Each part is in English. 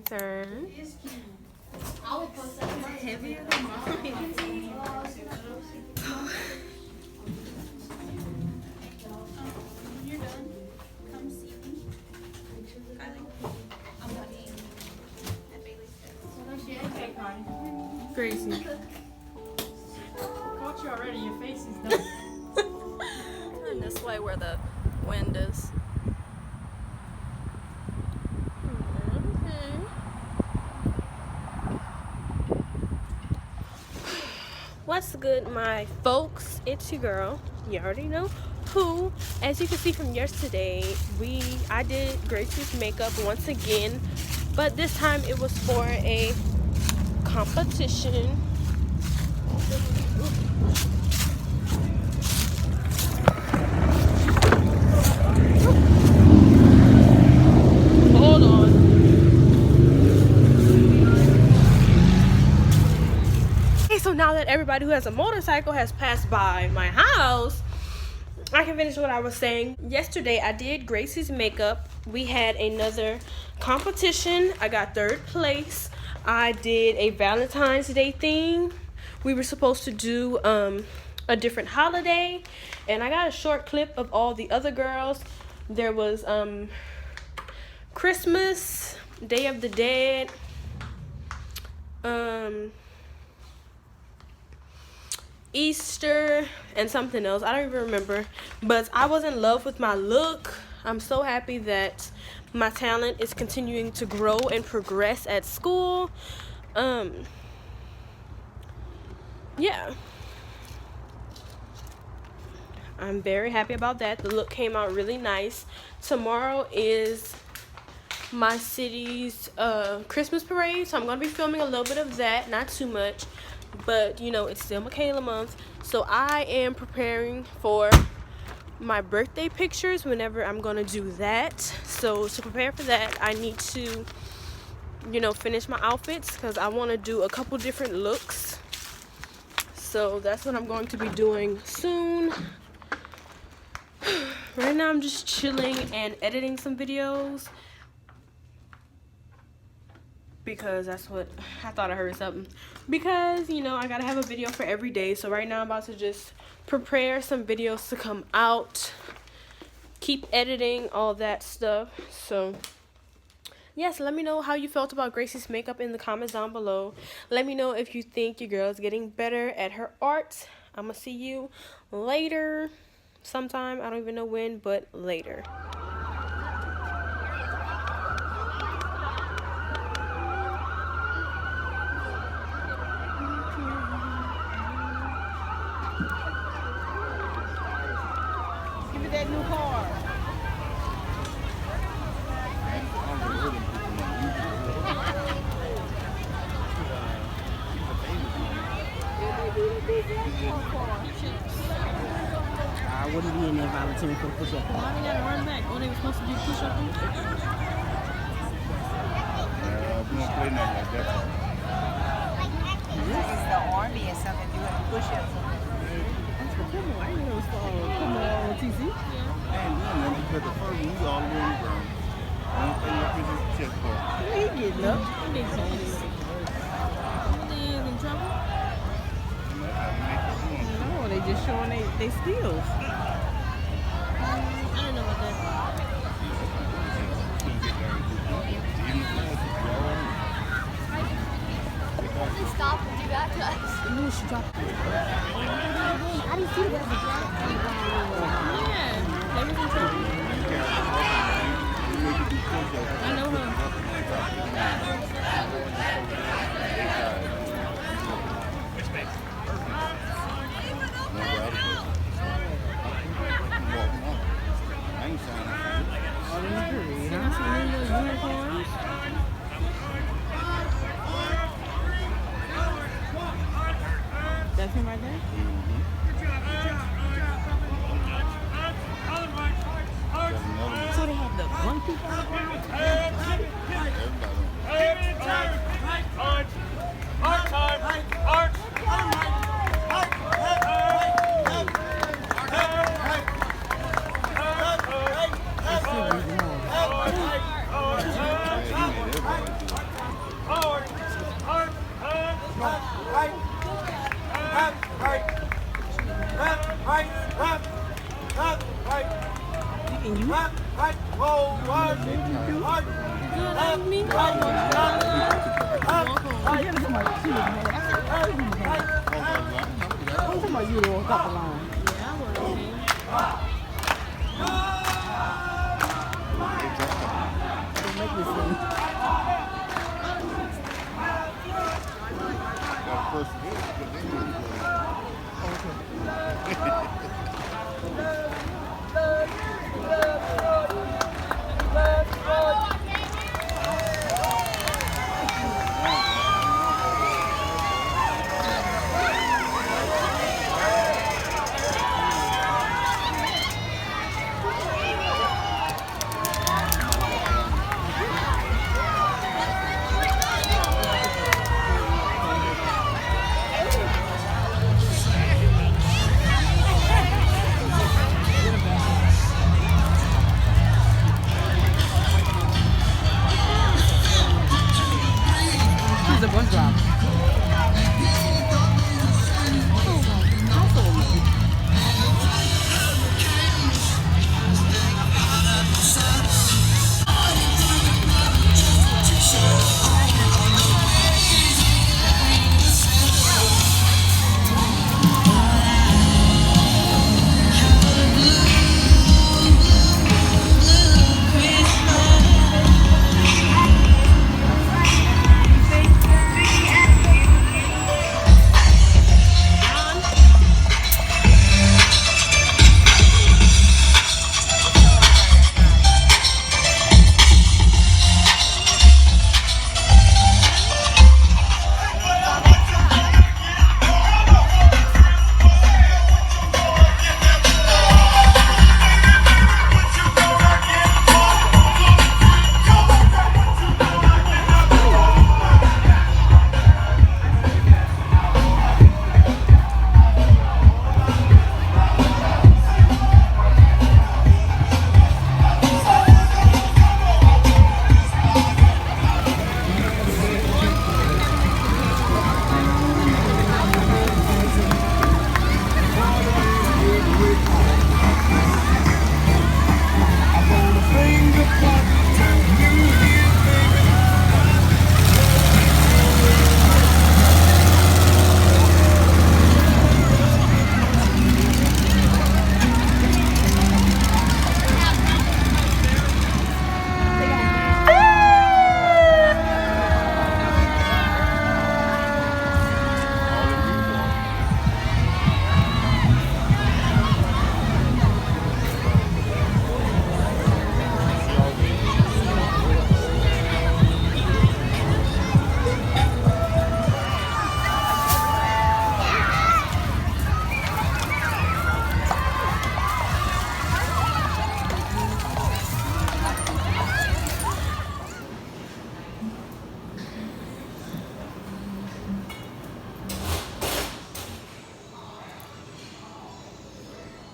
turn. I will post that. It's heavier than mine. You're done. Come see me. I'm not eating at Bailey's. Okay, Connie. Gracie. Caught you already. Your face is done. Turn this way where the wind is. What's good, my folks? It's your girl. You already know who. As you can see from yesterday, I did Gracie's makeup once again, but this time it was for a competition. Hold on. So now that everybody who has a motorcycle has passed by my house, I can finish what I was saying. Yesterday I did Gracie's makeup. We had another competition. I got 3rd place. I did a Valentine's Day thing. We were supposed to do a different holiday, and I got a short clip of all the other girls. There was Christmas, Day of the Dead, Easter, and something else. I don't even remember, but I was in love with my look. I'm so happy that my talent is continuing to grow and progress at school. Yeah, I'm very happy about that. The look came out really nice. Tomorrow is my city's Christmas parade, so I'm gonna be filming a little bit of that, not too much, but you know, it's still Makayla month, so I am preparing for my birthday pictures whenever I'm gonna do that. So to prepare for that, I need to, you know, finish my outfits because I want to do a couple different looks. So that's what I'm going to be doing soon. Right now I'm just chilling and editing some videos, because that's what I thought. I heard something, because you know I gotta have a video for every day. So right now I'm about to just prepare some videos to come out, keep editing, all that stuff. So yes, let me know how you felt about Gracie's makeup in the comments down below. Let me know if you think your girl is getting better at her art. I'm gonna see you later sometime. I don't even know when, but later. That new car. I wouldn't be in there volunteering for the push-up. Why they gotta run back? Oh, they were supposed to do push-up. We don't play nothing like that. It's the army or something doing push-ups. That's for Kimmel. I didn't know it was for Kimmel on TC. And then because the first one, we all the way on the ground. I don't think that is his chest part. He getting up. He is in trouble. No, they just showing they skills. I don't know what that They stop and do that to us. is. She dropped it. I didn't see the way Yeah, they was in trouble. I know her. And you? Good at me. Yeah, that's my she was mad. I'm talking about you to walk up the line. Yeah, I want to see. Don't make me sing. She's a bus driver.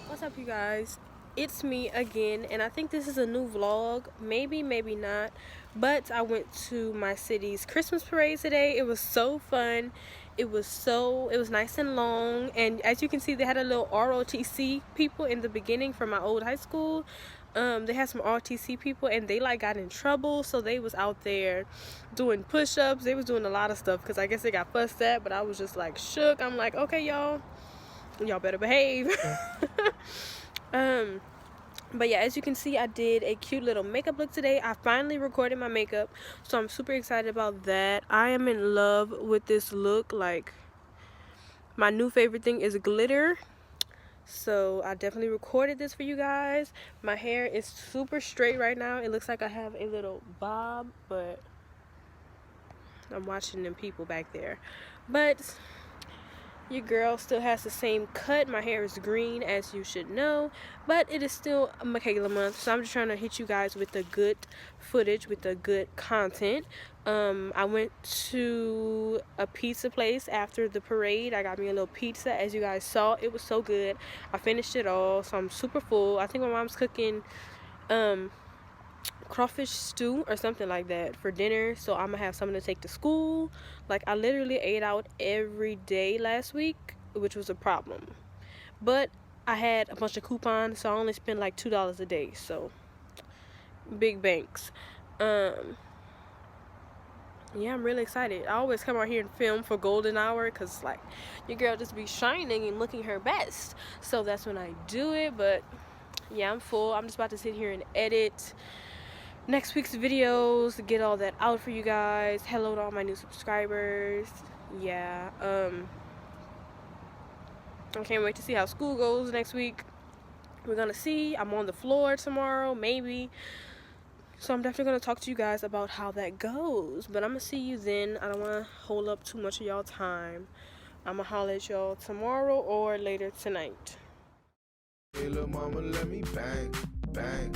What's up, you guys? It's me again, and I think this is a new vlog. Maybe, maybe not. But I went to my city's Christmas parade today. It was so fun. It was nice and long. And as you can see, they had a little ROTC people in the beginning from my old high school. They had some ROTC people, and they like got in trouble, so they was out there doing push-ups. They was doing a lot of stuff because I guess they got fussed at, but I was just like shook. I'm like, okay, y'all better behave. But yeah, as you can see, I did a cute little makeup look today. I finally recorded my makeup, so I'm super excited about that. I am in love with this look. Like, my new favorite thing is glitter, so I definitely recorded this for you guys. My hair is super straight right now. It looks like I have a little bob, but I'm watching them people back there. But your girl still has the same cut. My hair is green, as you should know, but it is still Makayla month, so I'm just trying to hit you guys with the good footage, with the good content. I went to a pizza place after the parade. I got me a little pizza. As you guys saw, it was so good. I finished it all, so I'm super full. I think my mom's cooking crawfish stew or something like that for dinner, so I'm gonna have something to take to school. Like, I literally ate out every day last week, which was a problem, but I had a bunch of coupons, so I only spent like $2 a day. So big banks. Yeah, I'm really excited. I always come out here and film for golden hour because like your girl just be shining and looking her best. So that's when I do it. But yeah, I'm full. I'm just about to sit here and edit next week's videos, get all that out for you guys. Hello to all my new subscribers. Yeah, I can't wait to see how school goes next week. We're gonna see. I'm on the floor tomorrow, maybe. So I'm definitely gonna talk to you guys about how that goes. But I'm gonna see you then. I don't wanna hold up too much of y'all time. I'm gonna holler at y'all tomorrow or later tonight. Hey, little mama, let me bang, bang.